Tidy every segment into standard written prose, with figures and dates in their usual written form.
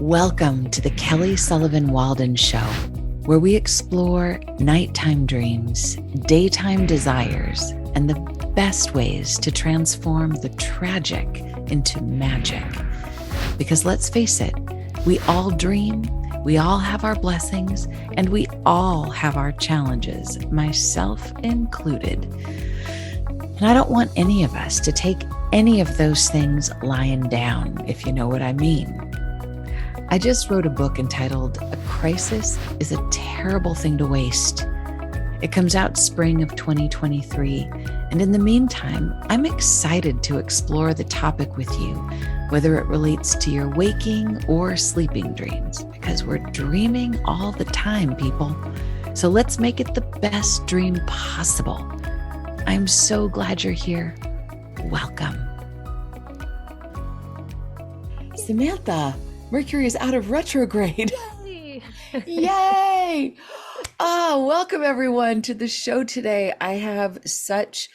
Welcome to the Kelly Sullivan Walden Show, where we explore nighttime dreams, daytime desires, and the best ways to transform the tragic into magic. Because let's face it, we all dream, we all have our blessings, and we all have our challenges, myself included. And I don't want any of us to take any of those things lying down, if you know what I mean. I just wrote a book entitled A Crisis is a Terrible Thing to Waste. It comes out spring of 2023. And in the meantime, I'm excited to explore the topic with you, whether it relates to your waking or sleeping dreams, because we're dreaming all the time, people. So let's make it the best dream possible. I'm so glad you're here. Welcome. Samantha, Mercury is out of retrograde. Yay! Yay! Welcome everyone to the show today. I have such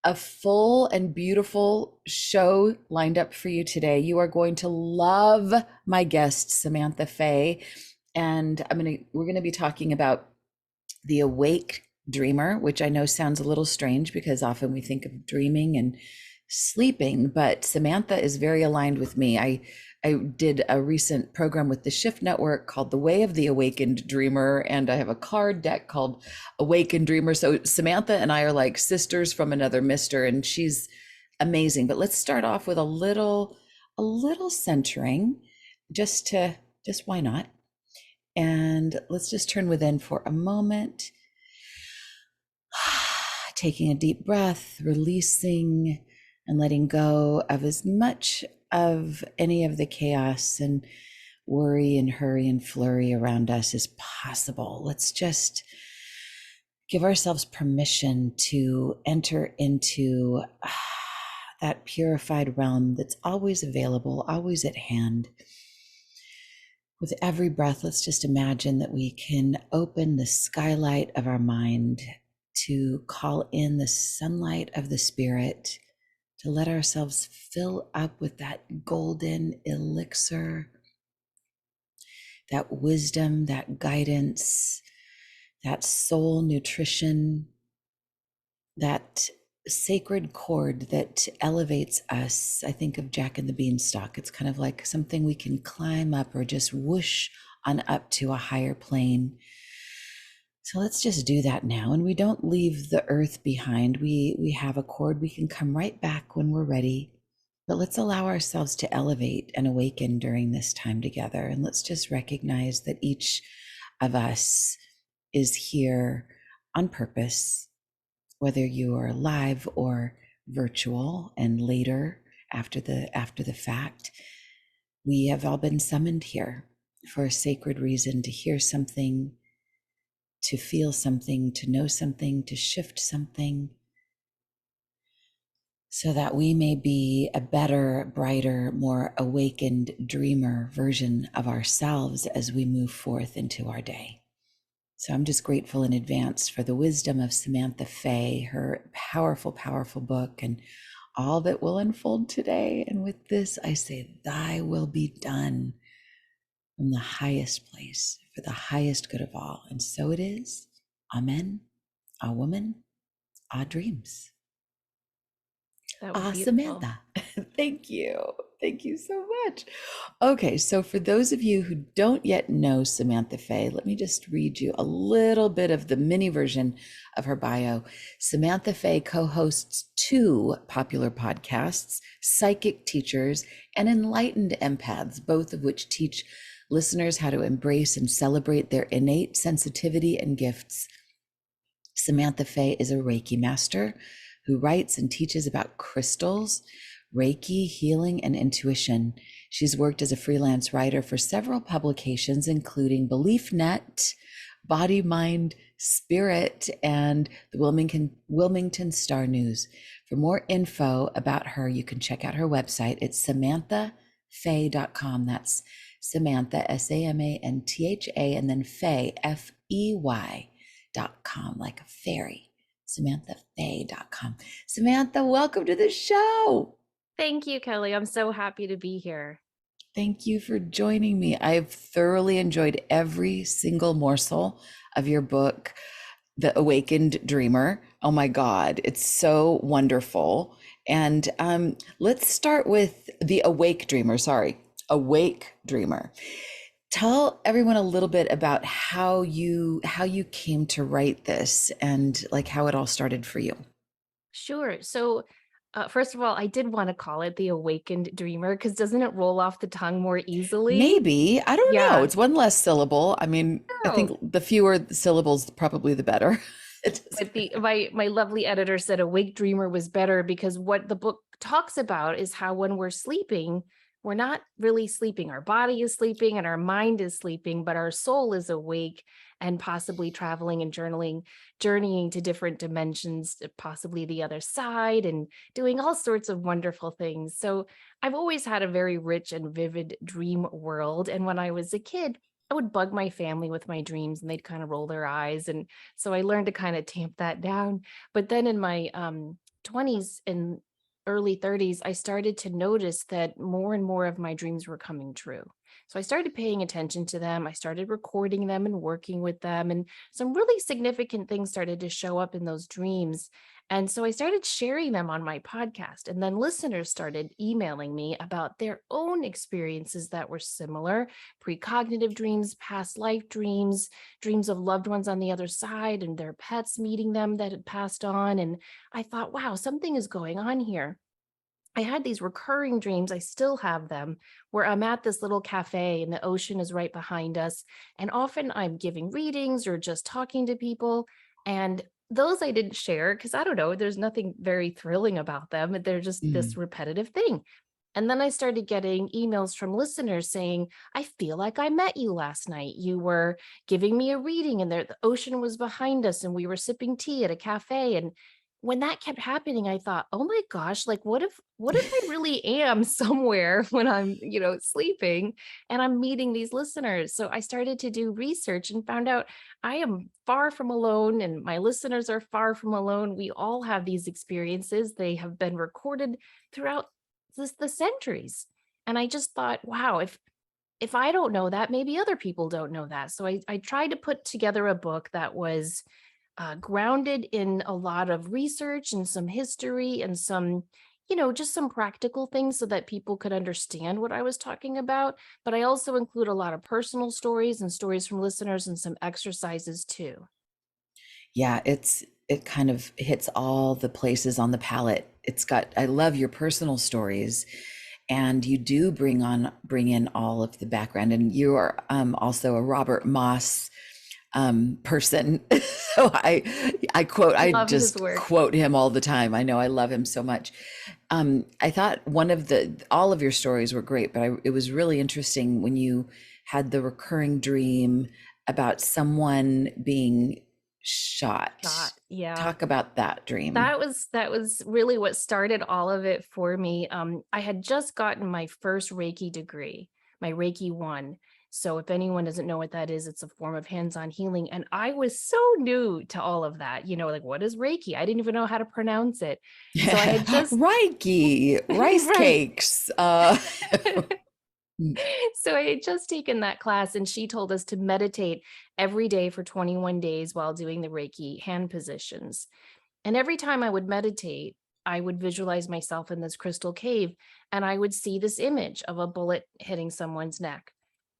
a full and beautiful show lined up for you today. You are going to love my guest, Samantha Fey, and we're going to be talking about the awake dreamer, which I know sounds a little strange because often we think of dreaming and sleeping, but Samantha is very aligned with me. I did a recent program with the Shift Network called The Way of the Awakened Dreamer, and I have a card deck called Awakened Dreamer. So Samantha and I are like sisters from another mister, and she's amazing. But let's start off with a little centering, just why not? And let's just turn within for a moment. Taking a deep breath, releasing and letting go of as much of any of the chaos and worry and hurry and flurry around us as possible. Let's just give ourselves permission to enter into that purified realm that's always available, always at hand. With every breath, let's just imagine that we can open the skylight of our mind to call in the sunlight of the spirit, to let ourselves fill up with that golden elixir, that wisdom, that guidance, that soul nutrition, that sacred cord that elevates us. I think of Jack and the Beanstalk. It's kind of like something we can climb up or just whoosh on up to a higher plane. So let's just do that now. And we don't leave the earth behind. We have a cord. We can come right back when we're ready. But let's allow ourselves to elevate and awaken during this time together. And let's just recognize that each of us is here on purpose, whether you are live or virtual and later after the fact. We have all been summoned here for a sacred reason, to hear something, to feel something, to know something, to shift something, so that we may be a better, brighter, more awakened dreamer version of ourselves as we move forth into our day. So I'm just grateful in advance for the wisdom of Samantha Fey, her powerful, powerful book, and all that will unfold today. And with this, I say, thy will be done from the highest place, for the highest good of all. And so it is. Amen. A woman, our dreams. Samantha. Thank you. Thank you so much. Okay, so for those of you who don't yet know Samantha Fey, let me just read you a little bit of the mini version of her bio. Samantha Fey co-hosts 2 popular podcasts, Psychic Teachers and Enlightened Empaths, both of which teach listeners how to embrace and celebrate their innate sensitivity and gifts. Samantha Fey is a Reiki master who writes and teaches about crystals, Reiki, healing, and intuition. She's worked as a freelance writer for several publications, including BeliefNet, Body, Mind, Spirit, and the Wilmington Star News. For more info about her, you can check out her website. It's samanthafey.com. That's Samantha, Samantha, and then Fey, Fey.com, like a fairy. SamanthaFey.com. Samantha, welcome to the show. Thank you, Kelly. I'm so happy to be here. Thank you for joining me. I've thoroughly enjoyed every single morsel of your book, The Awakened Dreamer. Oh my God, it's so wonderful. And let's start with The Awake Dreamer. Sorry, Awake Dreamer. Tell everyone a little bit about how you came to write this and like how it all started for you. Sure. So, first of all, I did want to call it the awakened dreamer because doesn't it roll off the tongue more easily? Maybe, I don't know. Yeah. It's one less syllable. I mean, I think No. the fewer the syllables, probably the better. It But doesn't- my lovely editor said awake dreamer was better because what the book talks about is how when we're sleeping, we're not really sleeping. Our body is sleeping and our mind is sleeping, but our soul is awake and possibly traveling and journeying to different dimensions, possibly the other side, and doing all sorts of wonderful things. So I've always had a very rich and vivid dream world. And when I was a kid, I would bug my family with my dreams and they'd kind of roll their eyes. And so I learned to kind of tamp that down. But then in my 20s and early 30s, I started to notice that more and more of my dreams were coming true. So I started paying attention to them. I started recording them and working with them. And some really significant things started to show up in those dreams. And so I started sharing them on my podcast. And then listeners started emailing me about their own experiences that were similar: precognitive dreams, past life dreams, dreams of loved ones on the other side and their pets meeting them that had passed on. And I thought, wow, something is going on here. I had these recurring dreams. I still have them where I'm at this little cafe and the ocean is right behind us. And often I'm giving readings or just talking to people. And those I didn't share because I don't know, there's nothing very thrilling about them. They're just this Mm, repetitive thing. And then I started getting emails from listeners saying, I feel like I met you last night. You were giving me a reading, and there the ocean was behind us, and we were sipping tea at a cafe. And when that kept happening, I thought, oh my gosh, like what if I really am somewhere when I'm, sleeping and I'm meeting these listeners? So I started to do research and found out I am far from alone and my listeners are far from alone. We all have these experiences. They have been recorded throughout the centuries. And I just thought, wow, if I don't know that, maybe other people don't know that. So I tried to put together a book that was grounded in a lot of research and some history and some, just some practical things so that people could understand what I was talking about. But I also include a lot of personal stories and stories from listeners and some exercises too. yeah, it kind of hits all the places on the palette. It's got, I love your personal stories, and you do bring in all of the background, and you are also a Robert Moss person. So I Love his just work. quote him all the time. I know I love him so much. I thought all of your stories were great, but it was really interesting when you had the recurring dream about someone being shot. Shot. Yeah. Talk about that dream. That was really what started all of it for me. I had just gotten my first Reiki degree, my Reiki 1. So if anyone doesn't know what that is, it's a form of hands-on healing. And I was so new to all of that, like what is Reiki? I didn't even know how to pronounce it. So I had just Reiki, rice right. cakes. So I had just taken that class and she told us to meditate every day for 21 days while doing the Reiki hand positions. And every time I would meditate, I would visualize myself in this crystal cave and I would see this image of a bullet hitting someone's neck.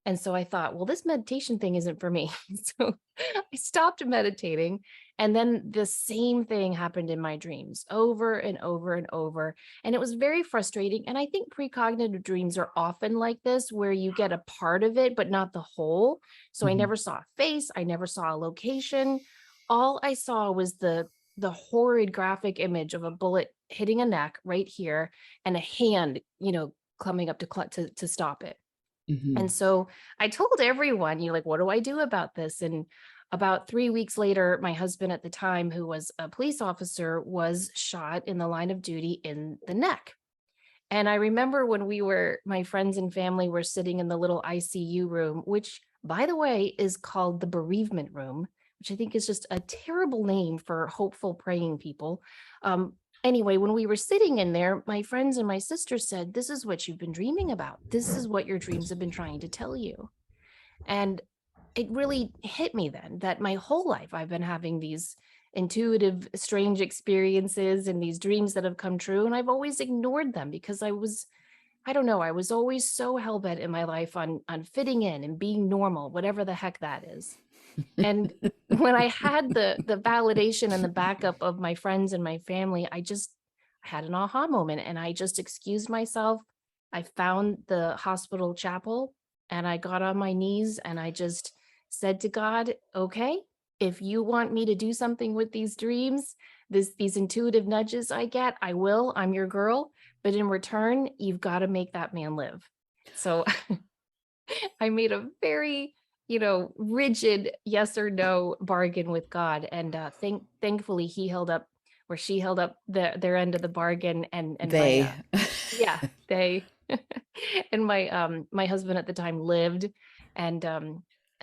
And so I thought, well, this meditation thing isn't for me. So I stopped meditating. And then the same thing happened in my dreams over and over and over. And it was very frustrating. And I think precognitive dreams are often like this, where you get a part of it, but not the whole. So I Mhm, never saw a face, I never saw a location. All I saw was the horrid graphic image of a bullet hitting a neck right here and a hand, coming up to stop it. And mhm. so I told everyone, like, what do I do about this? And about 3 weeks later, my husband at the time, who was a police officer, was shot in the line of duty in the neck. And I remember when my friends and family were sitting in the little ICU room, which, by the way, is called the bereavement room, which I think is just a terrible name for hopeful praying people. Um, anyway, when we were sitting in there, my friends and my sister said, "This is what you've been dreaming about. This is what your dreams have been trying to tell you." And it really hit me then that my whole life I've been having these intuitive, strange experiences and these dreams that have come true. And I've always ignored them because I don't know, I was always so hell bent in my life on fitting in and being normal, whatever the heck that is. And when I had the validation and the backup of my friends and my family, I had an aha moment and I just excused myself. I found the hospital chapel and I got on my knees and I just said to God, okay, if you want me to do something with these dreams, these intuitive nudges I get, I will. I'm your girl. But in return, you've got to make that man live. So I made a very, rigid yes or no bargain with God, and thankfully he held up, or she held up their end of the bargain, and my They. yeah, they and my husband at the time lived, and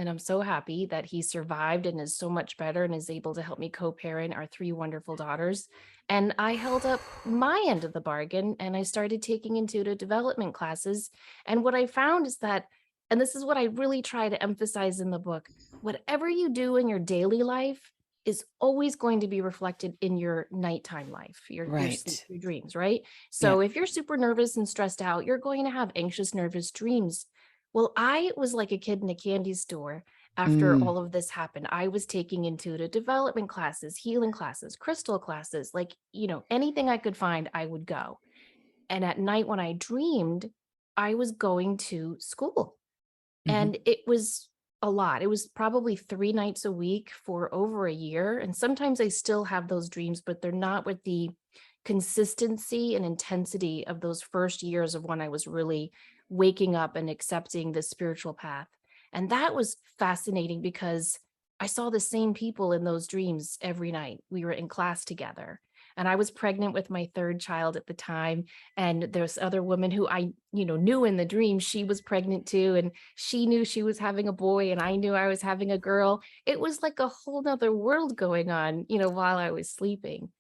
I'm so happy that he survived and is so much better and is able to help me co-parent our three wonderful daughters. And I held up my end of the bargain and I started taking intuitive development classes. And what I found is that, and this is what I really try to emphasize in the book, whatever you do in your daily life is always going to be reflected in your nighttime life, your sleep, Right. your dreams, right? Yeah. So if you're super nervous and stressed out, you're going to have anxious, nervous dreams. Well, I was like a kid in a candy store after Mm. all of this happened. I was taking intuitive development classes, healing classes, crystal classes, like, anything I could find, I would go. And at night when I dreamed, I was going to school. Hmm. And it was a lot. It was probably 3 nights a week for over a year, and sometimes I still have those dreams, but they're not with the consistency and intensity of those first years of when I was really waking up and accepting the spiritual path. And that was fascinating because I saw the same people in those dreams every night. We were in class together. And I was pregnant with my third child at the time. And there's other woman who I, knew in the dream, she was pregnant too. And she knew she was having a boy and I knew I was having a girl. It was like a whole nother world going on, while I was sleeping.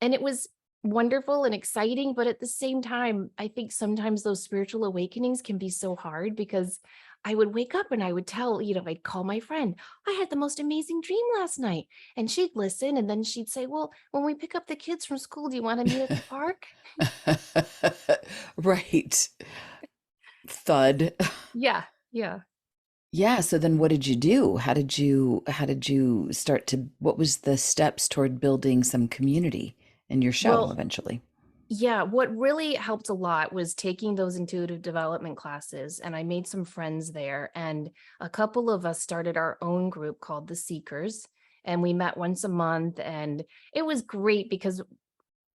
And it was wonderful and exciting, but at the same time, I think sometimes those spiritual awakenings can be so hard because I would wake up and I would tell, I'd call my friend, I had the most amazing dream last night. And she'd listen and then she'd say, well, when we pick up the kids from school, do you want to meet at the park? Right. Thud. Yeah, yeah. Yeah, so then what did you do? How did you start to, what was the steps toward building some community in your show Well, eventually? yeah, what really helped a lot was taking those intuitive development classes, and I made some friends there. And a couple of us started our own group called the Seekers, and we met once a month. And it was great because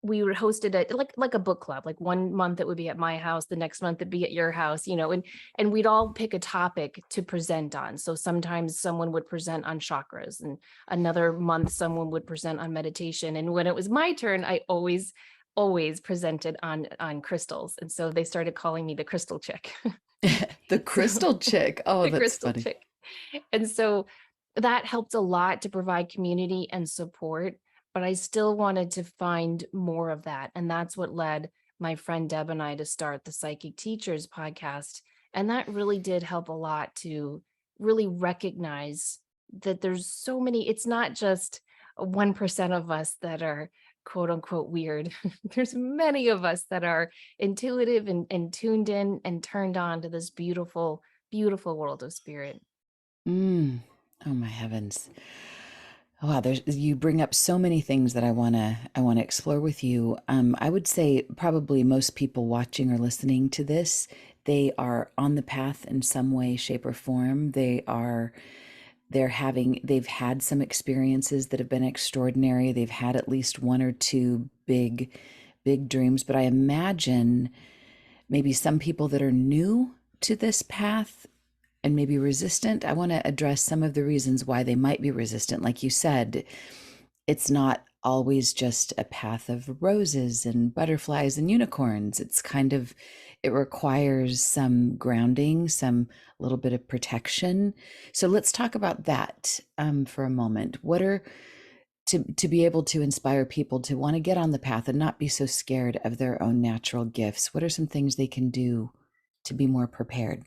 we would hosted it like a book club. Like one month it would be at my house, the next month it'd be at your house, and we'd all pick a topic to present on. So sometimes someone would present on chakras, and another month someone would present on meditation. And when it was my turn, I always presented on crystals. And so they started calling me the crystal chick. The So crystal chick. Oh, the that's crystal funny. chick. And so that helped a lot to provide community and support, but I still wanted to find more of that. And that's what led my friend Deb and I to start the Psychic Teachers podcast. And that really did help a lot to really recognize that there's so many, it's not just 1% of us that are quote unquote weird. There's many of us that are intuitive and tuned in and turned on to this beautiful, beautiful world of spirit. Mm. Oh my heavens. Wow, you bring up so many things that I want to explore with you. I would say probably most people watching or listening to this, they are on the path in some way, shape, or form. They've had some experiences that have been extraordinary. They've had at least one or two big dreams, but I imagine maybe some people that are new to this path and maybe resistant. I want to address some of the reasons why they might be resistant. Like you said, it's not always just a path of roses and butterflies and unicorns. It requires some grounding, some little bit of protection. So let's talk about that for a moment. to be able to inspire people to want to get on the path and not be so scared of their own natural gifts? What are some things they can do to be more prepared?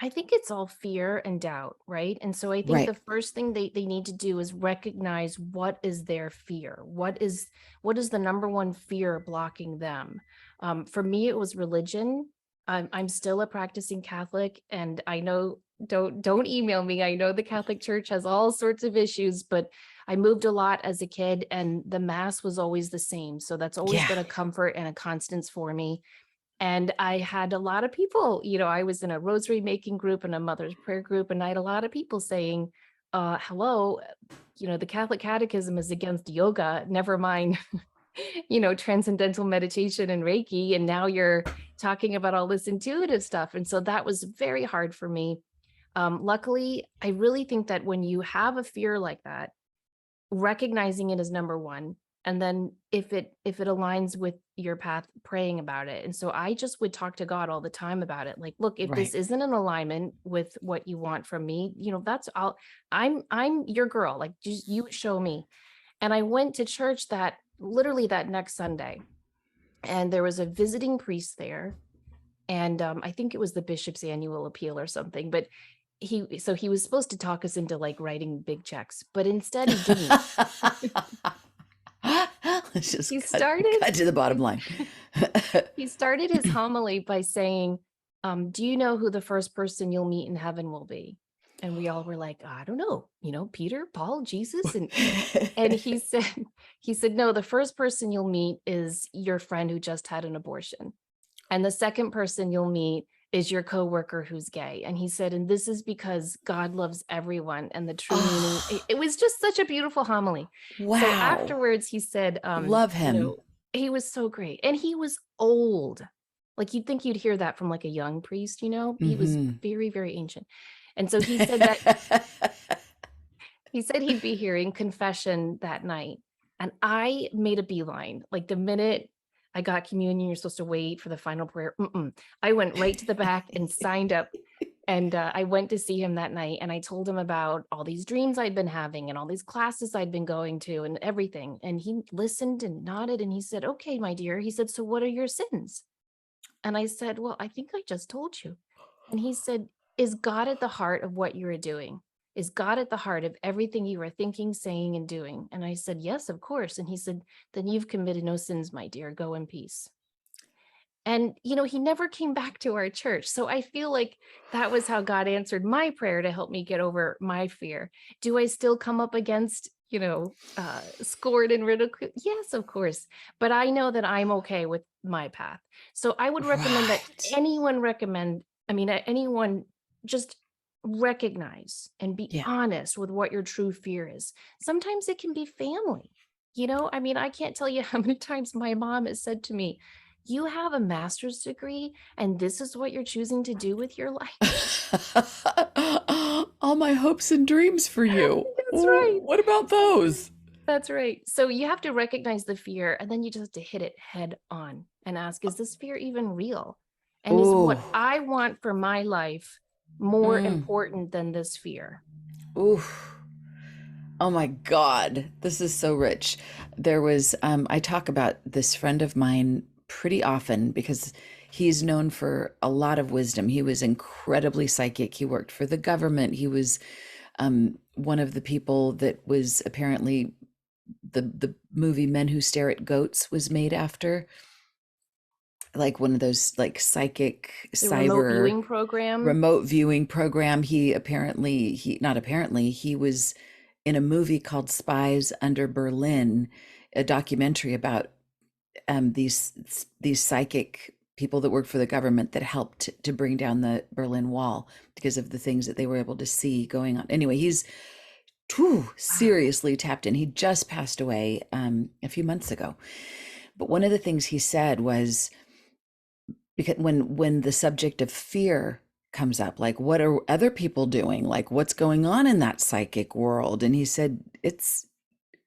I think it's all fear and doubt, right? And so I think Right. the first thing they need to do is recognize what is their fear. What is the number one fear blocking them? For me, it was religion. I'm still a practicing Catholic, and I know, don't email me. I know the Catholic Church has all sorts of issues, but I moved a lot as a kid, and the Mass was always the same. So that's always Yeah. been a comfort and a constance for me. And I had a lot of people, I was in a rosary making group and a mother's prayer group, and I had a lot of people saying, hello, the Catholic Catechism is against yoga, never mind, transcendental meditation and Reiki. And now you're talking about all this intuitive stuff. And so that was very hard for me. Luckily, I really think that when you have a fear like that, recognizing it as number one, and then if it aligns with your path, praying about it. And so I just would talk to God all the time about it, like, look, if Right. this isn't in alignment with what you want from me, that's all. I'm your girl, like, just you show me. And I went to church that literally that next Sunday, and there was a visiting priest there, and I think it was the bishop's annual appeal or something, but he was supposed to talk us into like writing big checks, but instead he didn't. Let's just He started cut to the bottom line. he started his homily by saying, do you know who the first person you'll meet in heaven will be? And we all were like, I don't know, Peter, Paul, Jesus. And he said, no, the first person you'll meet is your friend who just had an abortion. And the second person you'll meet is your coworker who's gay. And he said, and this is because God loves everyone. And the true meaning, Oh, it was just such a beautiful homily. So wow. afterwards, he said, Love him. he was so great. And he was old. Like, you'd think you'd hear that from like a young priest, he was Hmm. very, very ancient. And so he said that he said he'd be hearing confession that night. And I made a beeline. Like, the minute I got communion, you're supposed to wait for the final prayer. I went right to the back and signed up. And I went to see him that night, and I told him about all these dreams I'd been having and all these classes I'd been going to and everything. And he listened and nodded, and he said, okay, my dear. He said, so what are your sins? And I said, well, I think I just told you. And he said, is God at the heart of what you are doing? Is God at the heart of everything you are thinking, saying, and doing? And I said, yes, of course. And he said, then you've committed no sins, my dear. Go in peace. And, he never came back to our church. So I feel like that was how God answered my prayer to help me get over my fear. Do I still come up against, scorn and ridicule? Yes, of course. But I know that I'm okay with my path. So I would recommend that Right. anyone just recognize and be Yeah. honest with what your true fear is. Sometimes it can be family. I can't tell you how many times my mom has said to me, you have a master's degree and this is what you're choosing to do with your life. All my hopes and dreams for you. That's right. What about those? That's right. So you have to recognize the fear, and then you just have to hit it head on and ask, is this fear even real? And is Ooh. what I want for my life more Mm. important than this fear? Ooh. Oh my God. This is so rich. I talk about this friend of mine pretty often because he's known for a lot of wisdom. He was incredibly psychic. He worked for the government. He was one of the people that was apparently the movie Men Who Stare at Goats was made after, like one of those like psychic The remote cyber viewing program. remote viewing program. He not apparently he was in a movie called Spies Under Berlin, a documentary about these psychic people that worked for the government that helped to bring down the Berlin Wall because of the things that they were able to see going on. Anyway, he's Wow. seriously tapped in. He just passed away a few months ago. But one of the things he said was, because when the subject of fear comes up, like what are other people doing, like what's going on in that psychic world, and he said it's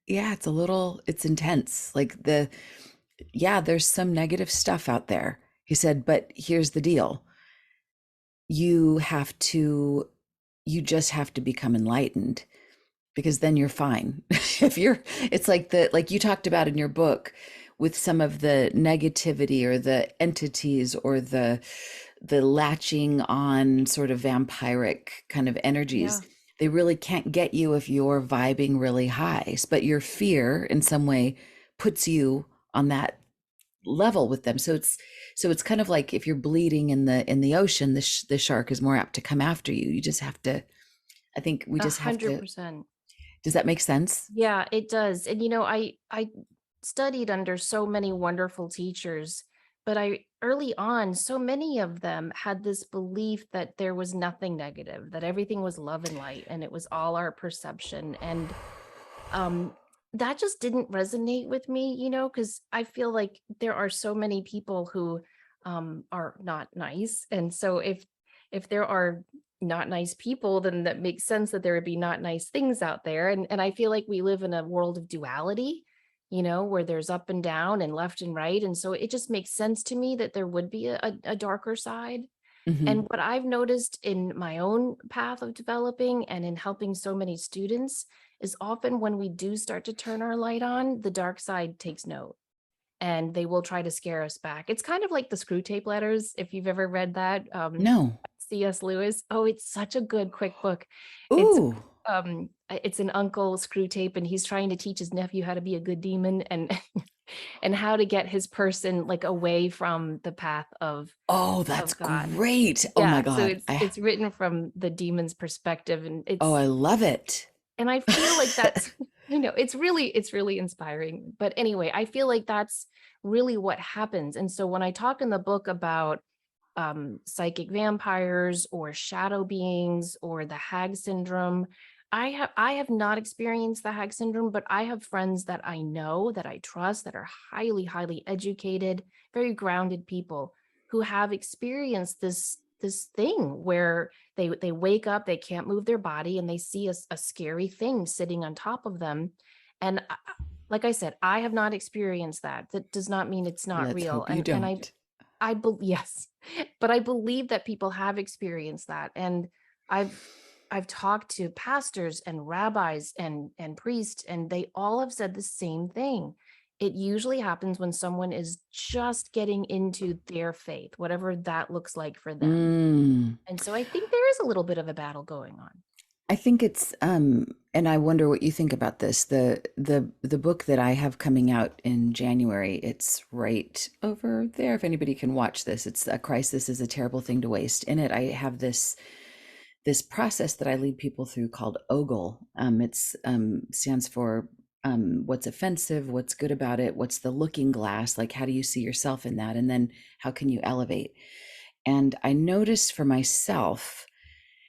intense, like there's some negative stuff out there. He said, but here's the deal, you have to you just have to become enlightened, because then you're fine. If you're, it's like the, like you talked about in your book with some of the negativity or the entities or the latching on sort of vampiric kind of energies. Yeah, They really can't get you if you're vibing really high, but your fear in some way puts you on that level with them. So it's kind of like if you're bleeding in the ocean, the shark is more apt to come after you. You just have to, I think we a just have hundred to, percent. does that make sense? Yeah, it does. And I studied under so many wonderful teachers, but I early on, so many of them had this belief that there was nothing negative, that everything was love and light, and it was all our perception. And um that just didn't resonate with me, because I feel like there are so many people who are not nice. And so if there are not nice people, then that makes sense that there would be not nice things out there. And I feel like we live in a world of duality, where there's up and down and left and right. And so it just makes sense to me that there would be a darker side. And Hmm. what I've noticed in my own path of developing and in helping so many students is often when we do start to turn our light on, the dark side takes note and they will try to scare us back. It's kind of like the Screw Tape Letters, if you've ever read that. No. C.S. Lewis. Oh, it's such a good quick book. It's Ooh. it's an uncle Screw Tape, and he's trying to teach his nephew how to be a good demon and and how to get his person like away from the path Oh, that's of God. great. Oh my Yeah, so God. it's written from the demon's perspective, and Oh, I love it. I feel like that's it's really inspiring. But anyway, I feel like that's really what happens. And so when I talk in the book about psychic vampires or shadow beings or the hag syndrome, I have not experienced the hag syndrome, but I have friends that I know, that I trust, that are highly educated, very grounded people who have experienced this thing where they wake up, they can't move their body, and they see a scary thing sitting on top of them. And like I said, I have not experienced that. That does not mean it's not Let's real. hope you And don't. I believe, yes, but I believe that people have experienced that. And I've talked to pastors and rabbis and priests, and they all have said the same thing. It usually happens when someone is just getting into their faith, whatever that looks like for them. Mm. And so I think there is a little bit of a battle going on. I think it's and I wonder what you think about this. The book that I have coming out in January, it's right over there if anybody can watch this. It's A Crisis is a Terrible Thing to Waste. In it I have this process that I lead people through called OGLE. It's stands for what's offensive, what's good about it, what's the looking glass, like how do you see yourself in that, and then how can you elevate? And I noticed for myself,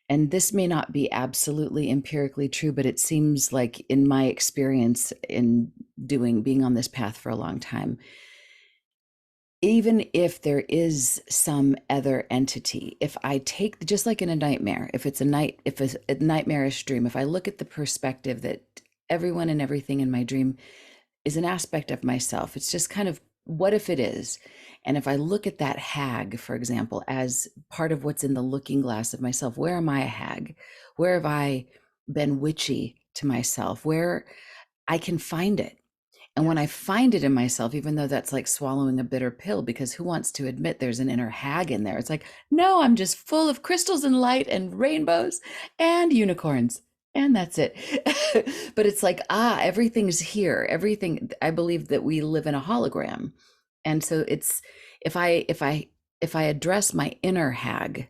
and this may not be absolutely empirically true, but it seems like in my experience in being on this path for a long time, even if there is some other entity, if I take, just like in a nightmare, if it's a nightmarish dream, if I look at the perspective that everyone and everything in my dream is an aspect of myself, it's just kind of, what if it is? And if I look at that hag, for example, as part of what's in the looking glass of myself, where am I a hag? Where have I been witchy to myself? Where I can find it. And when I Yes. find it in myself, even though that's like swallowing a bitter pill, because who wants to admit there's an inner hag in there? It's like, no, I'm just full of crystals and light and rainbows and unicorns. And that's it. But it's like, everything's here. Everything, I believe that we live in a hologram. And so it's, if I address my inner hag,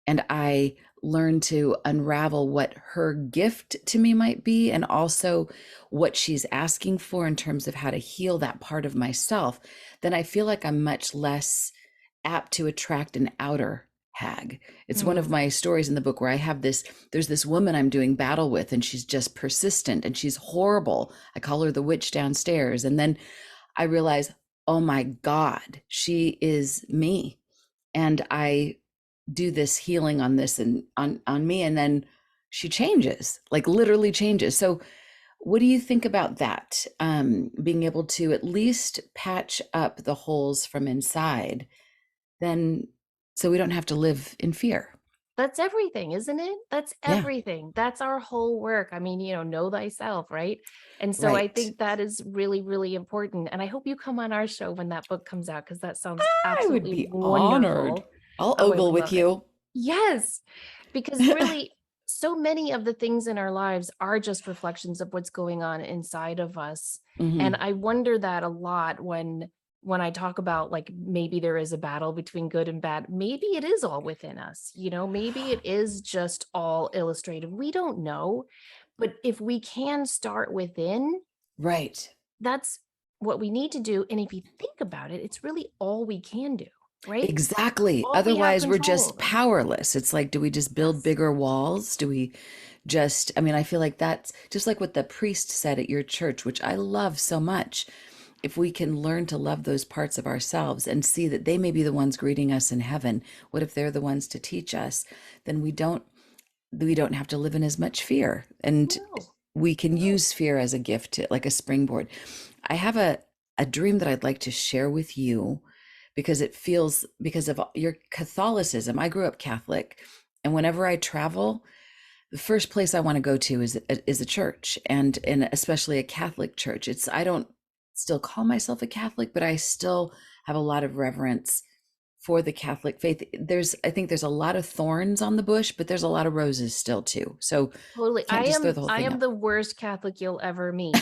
and I learn to unravel what her gift to me might be, and also what she's asking for in terms of how to heal that part of myself, then I feel like I'm much less apt to attract an outer hag. It's one of Mm, my stories in the book where there's this woman I'm doing battle with, and she's just persistent and she's horrible. I call her the witch downstairs. And then I realize, oh my God, she is me. And I do this healing on this and on me, and then she changes, like literally changes. So what do you think about that, being able to at least patch up the holes from inside, then, so we don't have to live in fear? That's everything, isn't it? That's Yeah, everything. That's our whole work. I mean, know thyself, right? And so I right. think that is really, really important. And I hope you come on our show when that book comes out, because that sounds I would absolutely be honored. wonderful. I'll Oh, I ogle would with love it. you. Yes, because really, so many of the things in our lives are just reflections of what's going on inside of us. And Hmm. I wonder that a lot when I talk about, like, maybe there is a battle between good and bad. Maybe it is all within us, maybe it is just all illustrative. We don't know. But if we can start within, Right. that's what we need to do. And if you think about it, it's really all we can do, right? It's Exactly. all we have Otherwise, we're control just over. powerless. It's like, do we just build Yes. bigger walls? Do we just, I mean, I feel like that's just like what the priest said at your church, which I love so much. If we can learn to love those parts of ourselves and see that they may be the ones greeting us in heaven, what if they're the ones to teach us? Then we don't have to live in as much fear. And No, we can no. use fear as a gift, like a springboard. I have a dream that I'd like to share with you because it feels, because of your Catholicism. I grew up Catholic, and whenever I travel, the first place I want to go to is a church, and especially a Catholic church. It's I don't still call myself a Catholic, but I still have a lot of reverence for the Catholic faith. I think there's a lot of thorns on the bush, but there's a lot of roses still too. So Totally. I can't just throw am the whole I thing am out. the worst Catholic you'll ever meet.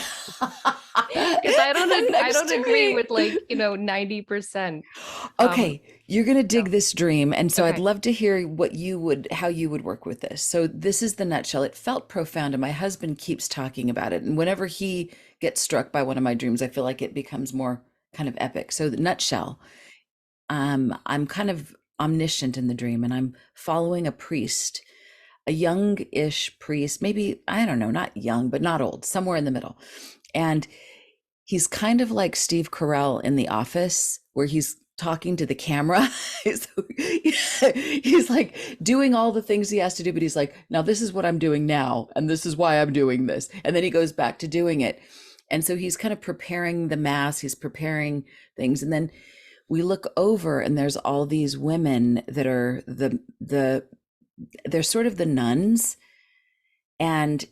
Because Come I next don't to agree me. with, like, 90%. Um, Okay, you're going to no. dig this dream, and so I'd Okay. love to hear how you would work with this. So this is the nutshell. It felt profound, and my husband keeps talking about it. And whenever he gets struck by one of my dreams, I feel like it becomes more kind of epic. So the nutshell, I'm kind of omniscient in the dream, and I'm following a priest, a young-ish priest, maybe, I don't know, not young, but not old, somewhere in the middle. And he's kind of like Steve Carell in The Office, where he's talking to the camera. He's like doing all the things he has to do, but he's like, now this is what I'm doing now, and this is why I'm doing this. And then he goes back to doing it. And so he's kind of preparing the mass, he's preparing things. And then we look over and there's all these women that are they're sort of the nuns, and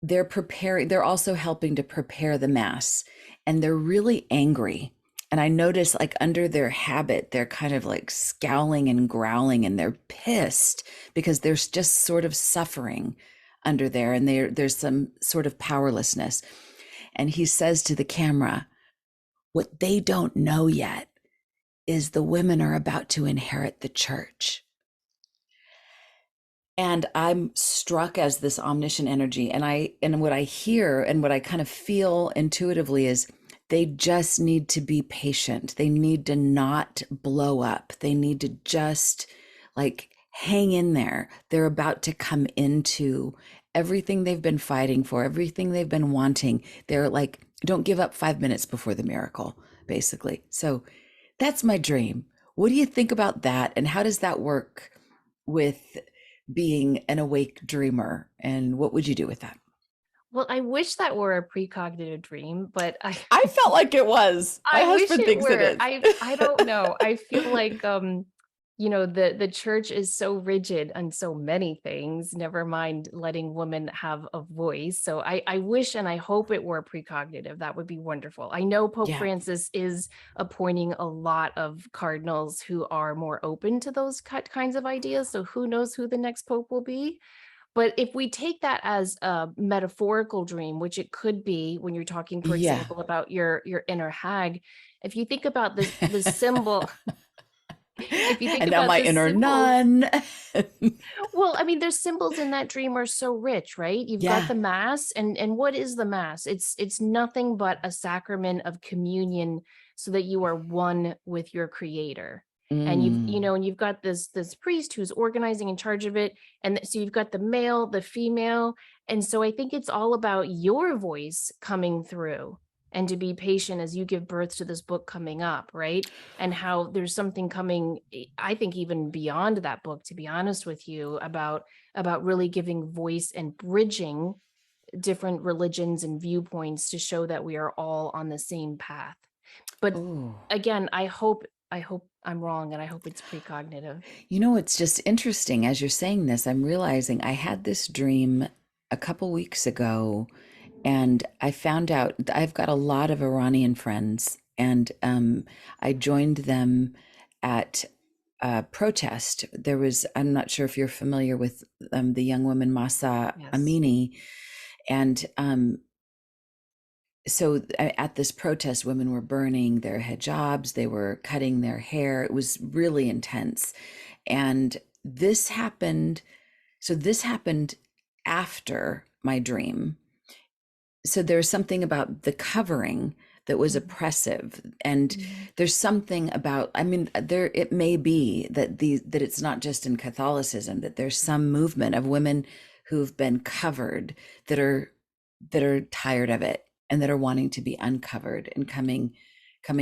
they're also helping to prepare the mass, and they're really angry. And I notice, like, under their habit, they're kind of like scowling and growling, and they're pissed because there's just sort of suffering under there, and there's some sort of powerlessness. And he says to the camera, what they don't know yet is the women are about to inherit the church. And I'm struck as this omniscient energy, and what I hear and what I kind of feel intuitively is they just need to be patient. They need to not blow up. They need to just, like, hang in there. They're about to come into everything they've been fighting for, everything they've been wanting. They're like, don't give up 5 minutes before the miracle, basically. So that's my dream. What do you think about that? And how does that work with being an awake dreamer? And what would you do with that? Well, I wish that were a precognitive dream, but I I felt like it was. My I wish husband it thinks it were. is. I don't know. I feel like the church is so rigid on so many things, never mind letting women have a voice. So I wish and I hope it were precognitive. That would be wonderful. I know Pope Yeah. Francis is appointing a lot of cardinals who are more open to those kinds of ideas. So who knows who the next pope will be? But if we take that as a metaphorical dream, which it could be when you're talking, for Yeah. example, about your inner hag, if you think about the symbol, if you think And now about my the inner symbols, nun. well, I mean, there's symbols in that dream are so rich, right? You've got Yeah. the mass, and what is the mass? It's nothing but a sacrament of communion so that you are one with your creator. And Mm. and you've got this priest who's organizing in charge of it. And so you've got the male, the female. And so I think it's all about your voice coming through, and to be patient as you give birth to this book coming up, right? And how there's something coming, I think, even beyond that book, to be honest with you, about really giving voice and bridging different religions and viewpoints to show that we are all on the same path. But Oh, again, I hope I hope I'm wrong, and I hope it's precognitive. You know, it's just interesting as you're saying this, I'm realizing I had this dream a couple weeks ago, and I found out I've got a lot of Iranian friends, and I joined them at a protest. There was, I'm not sure if you're familiar with the young woman Masa Yes. Amini, and so at this protest, women were burning their hijabs, they were cutting their hair. It was really intense. And this happened. So this happened after my dream. So there's something about the covering that was Mhm. oppressive. And Mhm. there's something about, I mean, there, it may be that that it's not just in Catholicism, that there's some movement of women who've been covered that are tired of it and that are wanting to be uncovered and coming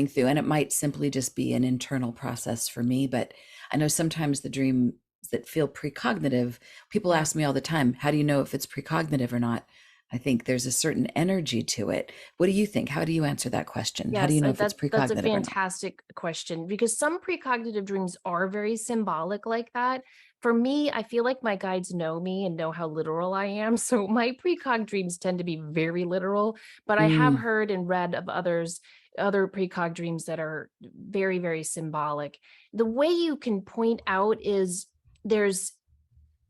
through. And it might simply just be an internal process for me, but I know sometimes the dreams that feel precognitive, people Yeah. ask me all the time, how do you know if it's precognitive or not? I think there's a certain energy to it. What do you think? How do you answer that question? How do Yes, you know if it's that's a precognitive or not? fantastic question, because some precognitive dreams are very symbolic like that. For me, I feel like my guides know me and know how literal I am, so my precog dreams tend to be very literal, but I have Mm, heard and read of other precog dreams that are very, very symbolic. The way you can point out is there's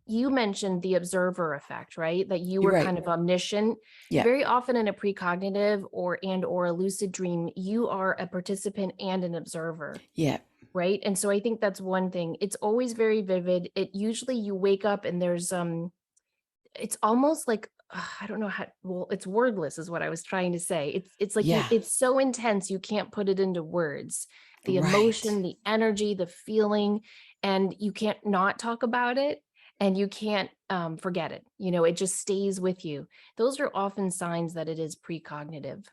you mentioned the observer effect, right? That you you're were right. kind of omniscient. Yeah. Very often in a precognitive or a lucid dream, you are a participant and an observer, Yeah. right? And so I think that's one thing. It's always very vivid. It usually you wake up and there's it's almost like I don't know how well it's wordless is what I was trying to say. It's like Yeah. it's so intense you can't put it into words. The Right. emotion, the energy, the feeling, and you can't not talk about it and you can't forget it. It just stays with you. Those are often signs that it is precognitive.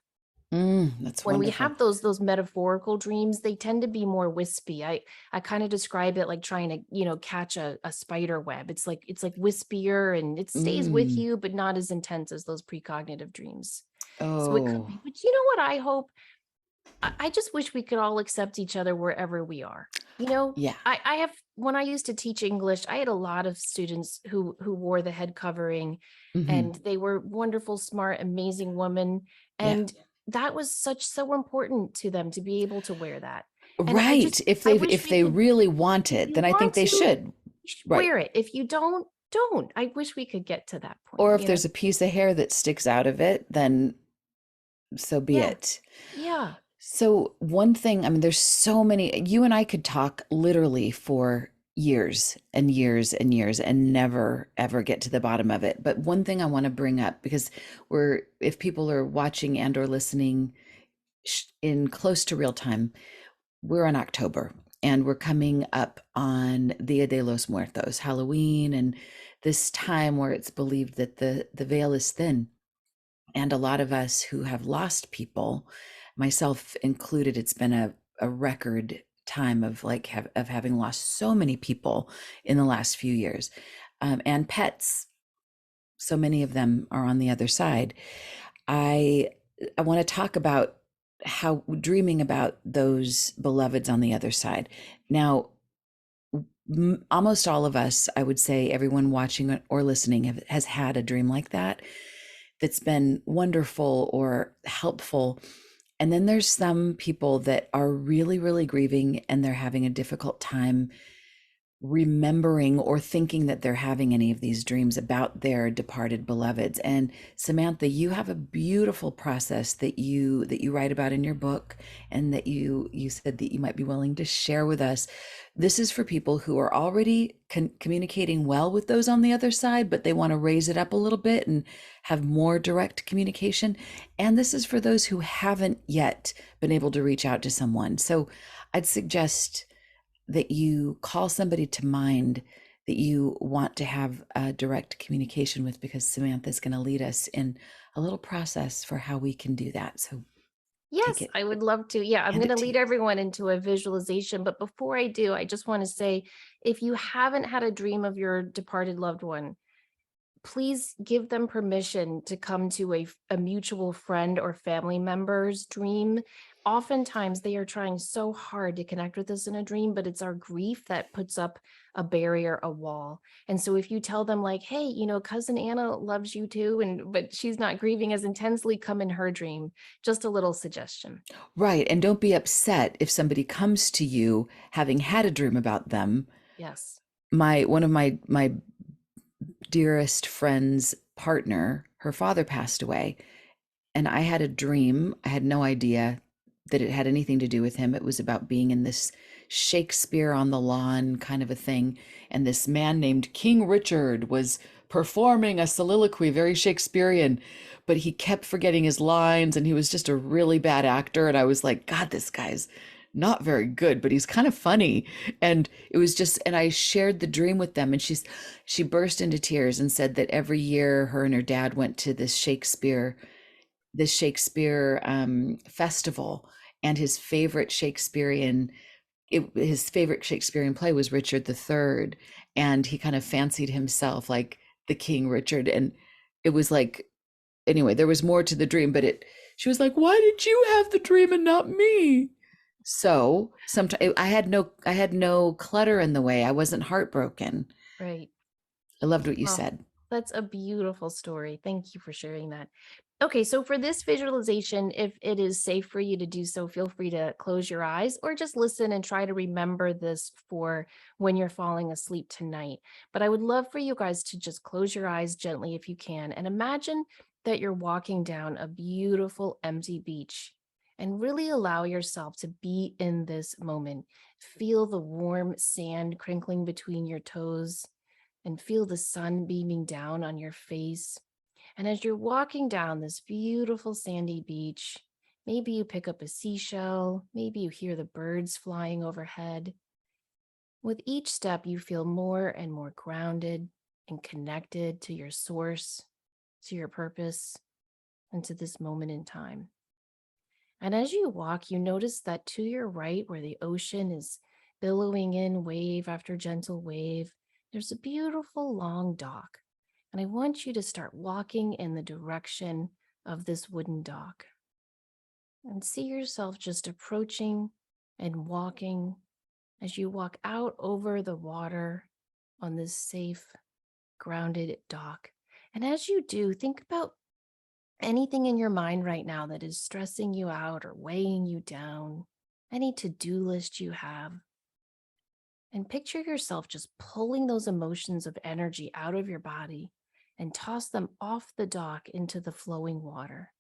That's When we wonderful. have those metaphorical dreams, they tend to be more wispy. I kind of describe it like trying to, catch a spider web. It's like wispier and it stays with Mm. you, but not as intense as those precognitive dreams. So it could Oh, be. But you know what I hope? I just wish we could all accept each other wherever we are. You know, yeah. I have when I used to teach English, I had a lot of students who wore the head covering, Hmm. and they were wonderful, smart, amazing women. Yeah. And that was so important to them to be able to wear that. And Right. I wish If we they could, really want if it, you then I think want they to, should. you should Right. wear it. If you don't. I wish we could get to that Or point, if there's a piece of hair that sticks out of it, then so be Yeah. it. Yeah. So, one thing, I mean, there's so many, you and I could talk literally for years and years and years and never ever get to the bottom of it. But one thing I want to bring up, because if people are watching and or listening in close to real time, we're in October and we're coming up on Dia de los Muertos, Halloween, and this time where it's believed that the veil is thin. And a lot of us who have lost people, myself included, it's been a record time of of having lost so many people in the last few years, and pets. So many of them are on the other side. I I want to talk about how dreaming about those beloveds on the other side. Now, almost all of us, I would say, everyone watching or listening has had a dream like that that's been wonderful or helpful. And then there's some people that are really, really grieving and they're having a difficult time remembering or thinking that they're having any of these dreams about their departed beloveds. And Samantha, you have a beautiful process that you write about in your book, and that you said that you might be willing to share with us. This is for people who are already communicating well with those on the other side, but they want to raise it up a little bit and have more direct communication. And this is for those who haven't yet been able to reach out to someone. So I'd suggest that you call somebody to mind that you want to have a direct communication with, because Samantha is going to lead us in a little process for how we can do that. So take Yes, it, I would love to. Yeah, I'm hand going it to to lead you. everyone into a visualization. But before I do, I just want to say if you haven't had a dream of your departed loved one, please give them permission to come to a mutual friend or family member's dream. Oftentimes, they are trying so hard to connect with us in a dream, but it's our grief that puts up a barrier, a wall. And so if you tell them like, hey, cousin Anna loves you too, but she's not grieving as intensely, come in her dream. Just a little suggestion. Right. And don't be upset if somebody comes to you having had a dream about them. Yes. One of my dearest friend's partner, her father passed away, and I had a dream. I had no idea that it had anything to do with him. It was about being in this Shakespeare on the lawn kind of a thing. And this man named King Richard was performing a soliloquy, very Shakespearean, but he kept forgetting his lines and he was just a really bad actor. And I was like, God, this guy's not very good, but he's kind of funny. And it was just, and I shared the dream with them. And she burst into tears and said that every year her and her dad went to this Shakespeare festival, and his favorite Shakespearean play was Richard III, and he kind of fancied himself like the King Richard, and it was like, anyway, there was more to the dream, but she was like, "Why did you have the dream and not me?" So sometimes I had no clutter in the way. I wasn't heartbroken. Right. I loved what you Oh, said. that's a beautiful story. Thank you for sharing that. Okay, so for this visualization, if it is safe for you to do so, feel free to close your eyes or just listen and try to remember this for when you're falling asleep tonight. But I would love for you guys to just close your eyes gently if you can and imagine that you're walking down a beautiful empty beach and really allow yourself to be in this moment. Feel the warm sand crinkling between your toes and feel the sun beaming down on your face. And as you're walking down this beautiful sandy beach, maybe you pick up a seashell, maybe you hear the birds flying overhead. With each step, you feel more and more grounded and connected to your source, to your purpose, and to this moment in time. And as you walk, you notice that to your right, where the ocean is billowing in wave after gentle wave, there's a beautiful long dock. And I want you to start walking in the direction of this wooden dock and see yourself just approaching and walking as you walk out over the water on this safe, grounded dock. And as you do, think about anything in your mind right now that is stressing you out or weighing you down, any to-do list you have, and picture yourself just pulling those emotions of energy out of your body and toss them off the dock into the flowing water,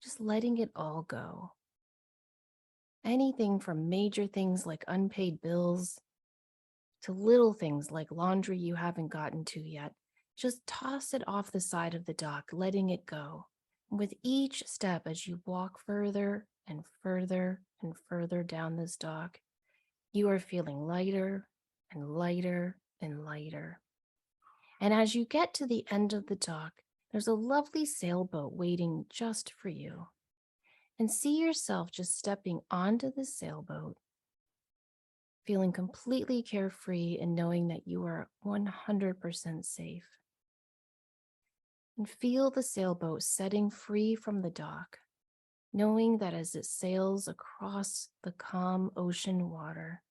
just letting it all go. Anything from major things like unpaid bills to little things like laundry you haven't gotten to yet, just toss it off the side of the dock, letting it go. And with each step, as you walk further and further and further down this dock, you are feeling lighter and lighter and lighter. And as you get to the end of the dock, there's a lovely sailboat waiting just for you. And see yourself just stepping onto the sailboat, feeling completely carefree and knowing that you are 100% safe. And feel the sailboat setting free from the dock, knowing that as it sails across the calm ocean water,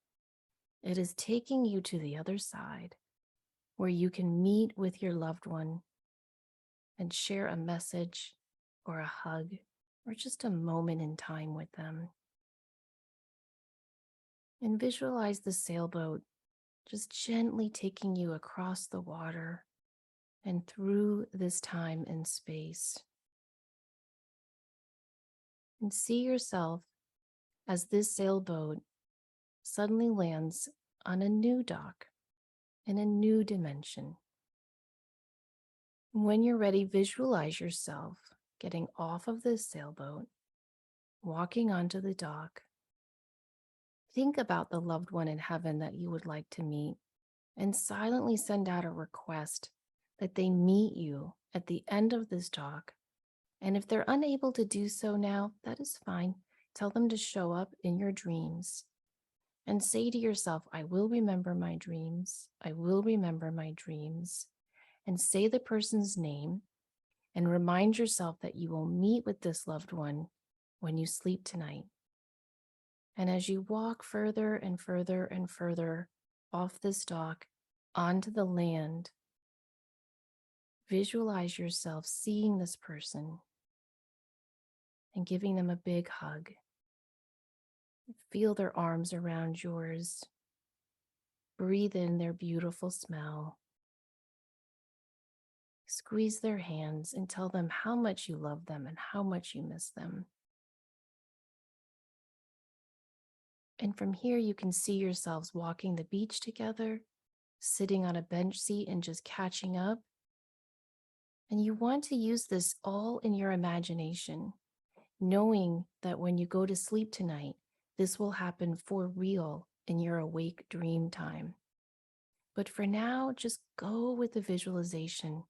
it is taking you to the other side where you can meet with your loved one and share a message or a hug or just a moment in time with them. And visualize the sailboat just gently taking you across the water and through this time and space. And see yourself as this sailboat suddenly lands on a new dock in a new dimension. When you're ready, visualize yourself getting off of this sailboat, walking onto the dock. Think about the loved one in heaven that you would like to meet and silently send out a request that they meet you at the end of this dock. And if they're unable to do so now, that is fine. Tell them to show up in your dreams and say to yourself, I will remember my dreams. I will remember my dreams. and say the person's name and remind yourself that you will meet with this loved one when you sleep tonight. And as you walk further and further and further off this dock onto the land, visualize yourself seeing this person and giving them a big hug. Feel their arms around yours. Breathe in their beautiful smell. Squeeze their hands and tell them how much you love them and how much you miss them. And from here, you can see yourselves walking the beach together, sitting on a bench seat and just catching up. And you want to use this all in your imagination, knowing that when you go to sleep tonight, this will happen for real in your awake dream time. But for now, just go with the visualization.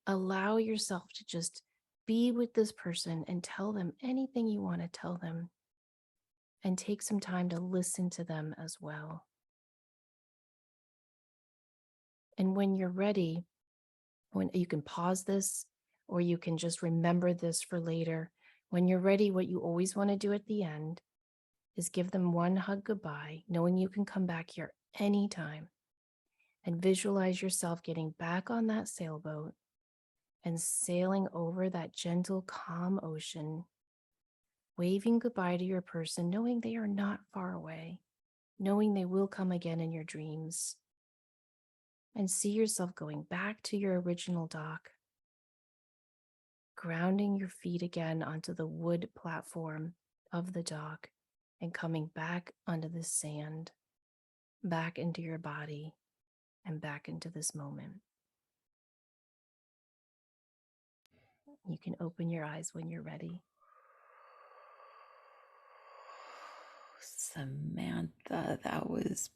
Allow yourself to just be with this person and tell them anything you want to tell them. And take some time to listen to them as well. And when you're ready, when you can pause this, or you can just remember this for later. When you're ready, what you always want to do at the end is give them one hug goodbye, knowing you can come back here anytime. And visualize yourself getting back on that sailboat and sailing over that gentle, calm ocean, waving goodbye to your person, knowing they are not far away, knowing they will come again in your dreams. And see yourself going back to your original dock, grounding your feet again onto the wood platform of the dock and coming back onto the sand, back into your body and back into this moment. You can open your eyes when you're ready. Samantha, that was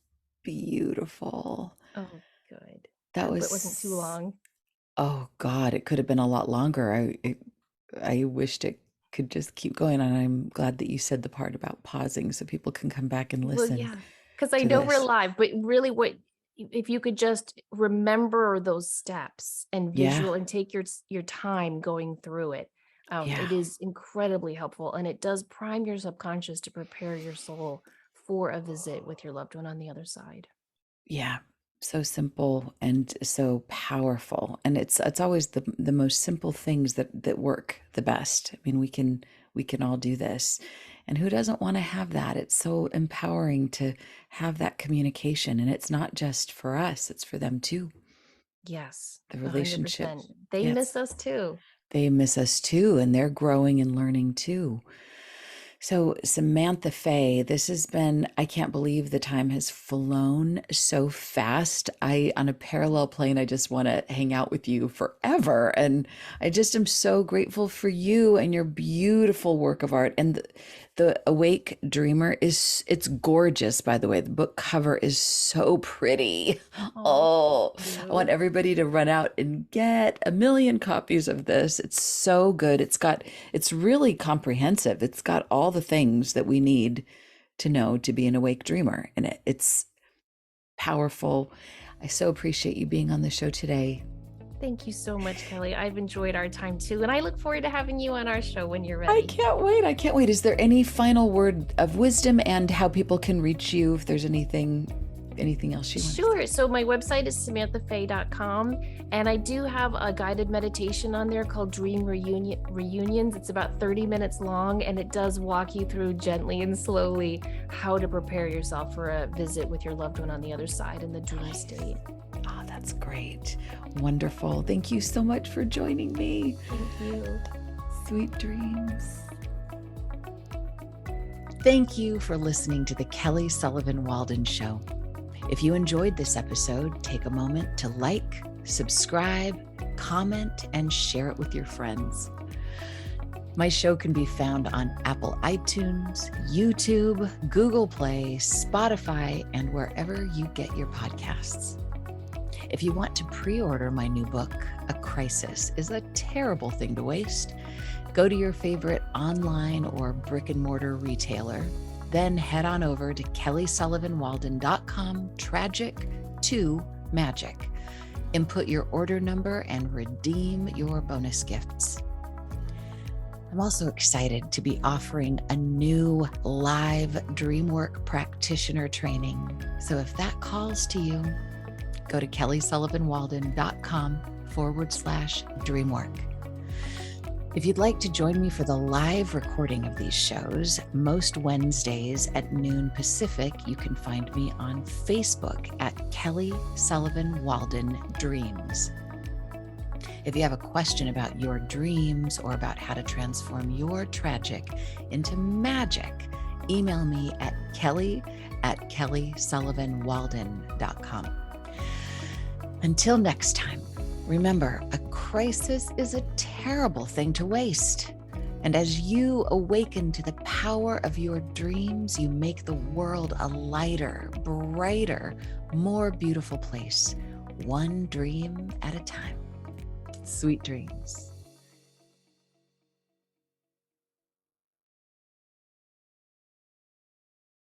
beautiful. Oh, good. That was, it wasn't too long. Oh God, it could have been a lot longer. I wished it could just keep going, and I'm glad that you said the part about pausing so people can come back and listen. Well, yeah, because I know we're live, but really, if you could just remember those steps and visual and take your time going through it. It is incredibly helpful, and it does prime your subconscious to prepare your soul for a visit with your loved one on the other side. Yeah, so simple and so powerful, and it's always the most simple things that work the best. I mean, we can all do this, and who doesn't want to have that? It's so empowering to have that communication, and it's not just for us; it's for them too. Yes, the relationship. 100%. They miss us too. They miss us too, and they're growing and learning too. So Samantha Fey, this has been, I can't believe the time has flown so fast. On a parallel plane, I just want to hang out with you forever. And I just am so grateful for you and your beautiful work of art. And the Awake Dreamer it's gorgeous, by the way. The book cover is so pretty. Oh, I want everybody to run out and get 1 million copies of this. It's so good. It's really comprehensive. It's got all the things that we need to know to be an awake dreamer. And it's powerful. I so appreciate you being on the show today. Thank you so much, Kelly. I've enjoyed our time too. And I look forward to having you on our show when you're ready. I can't wait. Is there any final word of wisdom and how people can reach you if there's anything else you want? Sure. So my website is samanthafey.com, and I do have a guided meditation on there called Dream Reunions. It's about 30 minutes long, and it does walk you through gently and slowly how to prepare yourself for a visit with your loved one on the other side in the dream state. Oh, that's great. Wonderful. Thank you so much for joining me. Thank you. Sweet dreams. Thank you for listening to the Kelly Sullivan Walden Show. If you enjoyed this episode, take a moment to like, subscribe, comment, and share it with your friends. My show can be found on Apple iTunes, YouTube, Google Play, Spotify, and wherever you get your podcasts. If you want to pre-order my new book, A Crisis is a Terrible Thing to Waste, go to your favorite online or brick and mortar retailer. Then head on over to kellysullivanwalden.com/tragic to magic. Input your order number and redeem your bonus gifts. I'm also excited to be offering a new live DreamWork practitioner training. So if that calls to you, go to kellysullivanwalden.com/dreamwork. If you'd like to join me for the live recording of these shows, most Wednesdays at noon Pacific, you can find me on Facebook at Kelly Sullivan Walden Dreams. If you have a question about your dreams or about how to transform your tragic into magic, email me at kelly@kellysullivanwalden.com. Until next time, remember, a crisis is a terrible thing to waste. And as you awaken to the power of your dreams, you make the world a lighter, brighter, more beautiful place, one dream at a time. Sweet dreams.